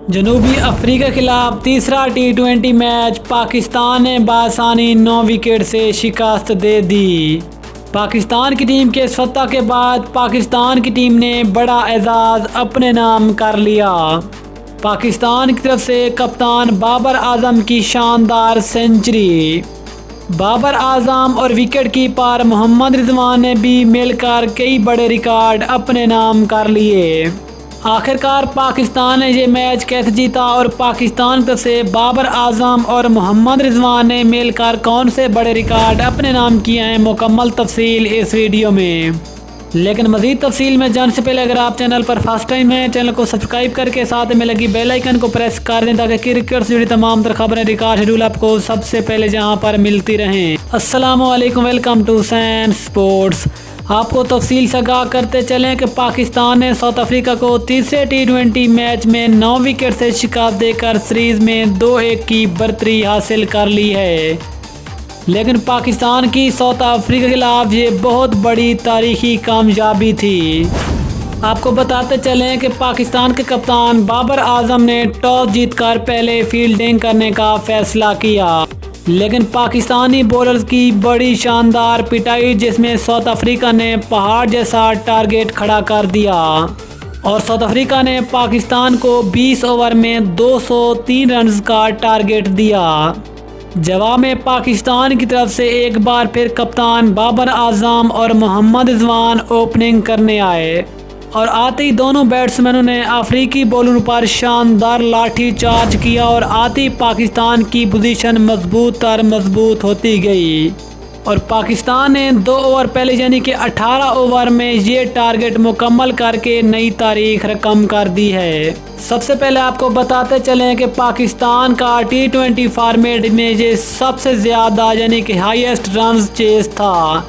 जनूबी अफ्रीका के खिलाफ तीसरा T20 मैच पाकिस्तान ने बासानी 9 विकेट से शिकस्त दे दी। पाकिस्तान की टीम के इस फतह के बाद पाकिस्तान की टीम ने बड़ा एजाज़ अपने नाम कर लिया। पाकिस्तान की तरफ से कप्तान बाबर आजम की शानदार सेंचुरी। बाबर आजम और विकेट कीपर मोहम्मद रिजवान ने भी मिलकर कई बड़े रिकॉर्ड अपने नाम कर लिए। आखिरकार पाकिस्तान ने ये मैच कैसे जीता और पाकिस्तान की तरफ से बाबर आजम और मोहम्मद रिजवान ने मिलकर कौन से बड़े रिकॉर्ड अपने नाम किए हैं, मुकम्मल तफसील इस वीडियो में। लेकिन मज़ीद तफसील में जानने से पहले अगर आप चैनल पर फर्स्ट टाइम हैं, चैनल को सब्सक्राइब करके साथ में लगी बेल आइकन को प्रेस कर दें ताकि क्रिकेट से जुड़ी तमाम तर खबरें, रिकॉर्ड, शेड्यूल आपको सबसे पहले जहां पर मिलती रहें। अस्सलाम वालेकुम, वेलकम टू सैन स्पोर्ट्स। आपको तफसील से आगाह करते चलें कि पाकिस्तान ने साउथ अफ्रीका को तीसरे T20 मैच में 9 विकेट से शिकस्त देकर सीरीज में 2-1 की बढ़तरी हासिल कर ली है। लेकिन पाकिस्तान की साउथ अफ्रीका के खिलाफ ये बहुत बड़ी तारीखी कामयाबी थी। आपको बताते चलें कि पाकिस्तान के कप्तान बाबर आजम ने टॉस जीतकर पहले फील्डिंग करने का फैसला किया, लेकिन पाकिस्तानी बॉलर्स की बड़ी शानदार पिटाई जिसमें साउथ अफ्रीका ने पहाड़ जैसा टारगेट खड़ा कर दिया और साउथ अफ्रीका ने पाकिस्तान को 20 ओवर में 203 रन्स का टारगेट दिया। जवाब में पाकिस्तान की तरफ से एक बार फिर कप्तान बाबर आजम और मोहम्मद रिजवान ओपनिंग करने आए और आते ही दोनों बैट्समैनों ने अफ्रीकी बॉलरों पर शानदार लाठी चार्ज किया और आती पाकिस्तान की पोजीशन मजबूत होती गई और पाकिस्तान ने 2 ओवर पहले यानी कि 18 ओवर में ये टारगेट मुकम्मल करके नई तारीख रकम कर दी है। सबसे पहले आपको बताते चलें कि पाकिस्तान का T20 फॉर्मेट में ये सबसे ज़्यादा यानी कि हाईएस्ट रन चेज था।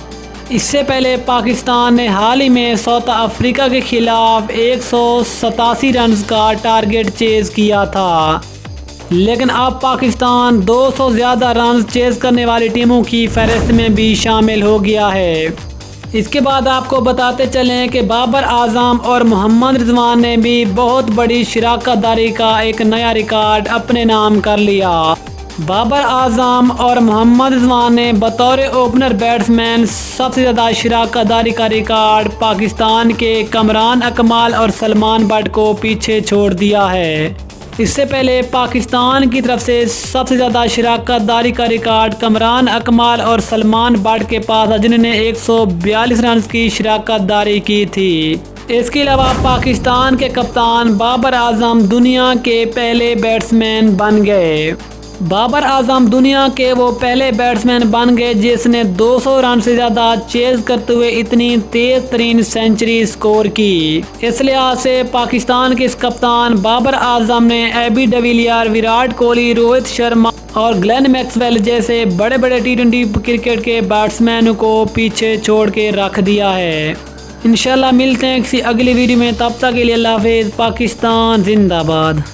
इससे पहले पाकिस्तान ने हाल ही में साउथ अफ्रीका के खिलाफ 187 रन का टारगेट चेज किया था, लेकिन अब पाकिस्तान 200 ज़्यादा रन चेज करने वाली टीमों की फहरिस्त में भी शामिल हो गया है। इसके बाद आपको बताते चलें कि बाबर आजम और मोहम्मद रिजवान ने भी बहुत बड़ी शराकतदारी का एक नया रिकॉर्ड अपने नाम कर लिया। बाबर आजम और मोहम्मद रिजवान ने बतौर ओपनर बैट्समैन सबसे ज़्यादा शराकतदारी का रिकॉर्ड पाकिस्तान के कमरान अकमल और सलमान बट को पीछे छोड़ दिया है। इससे पहले पाकिस्तान की तरफ से सबसे ज़्यादा शराकतदारी का रिकॉर्ड कमरान अकमल और सलमान बट के पास था, जिन्होंने 142 रन की शराकतदारी की थी। इसके अलावा पाकिस्तान के कप्तान बाबर आजम दुनिया के पहले बैट्समैन बन गए। बाबर आजम दुनिया के वो पहले बैट्समैन बन गए जिसने 200 रन से ज़्यादा चेज करते हुए इतनी तेज तरीन सेंचुरी स्कोर की। इस लिहाज से पाकिस्तान के इस कप्तान बाबर आजम ने एबी डिविलियर, विराट कोहली, रोहित शर्मा और ग्लेन मैक्सवेल जैसे बड़े बड़े T20 क्रिकेट के बैट्समैन को पीछे छोड़ के रख दिया है। इंशाल्लाह मिलते हैं किसी अगली वीडियो में, तब तक के लिए अल्लाह हाफिज़। पाकिस्तान जिंदाबाद।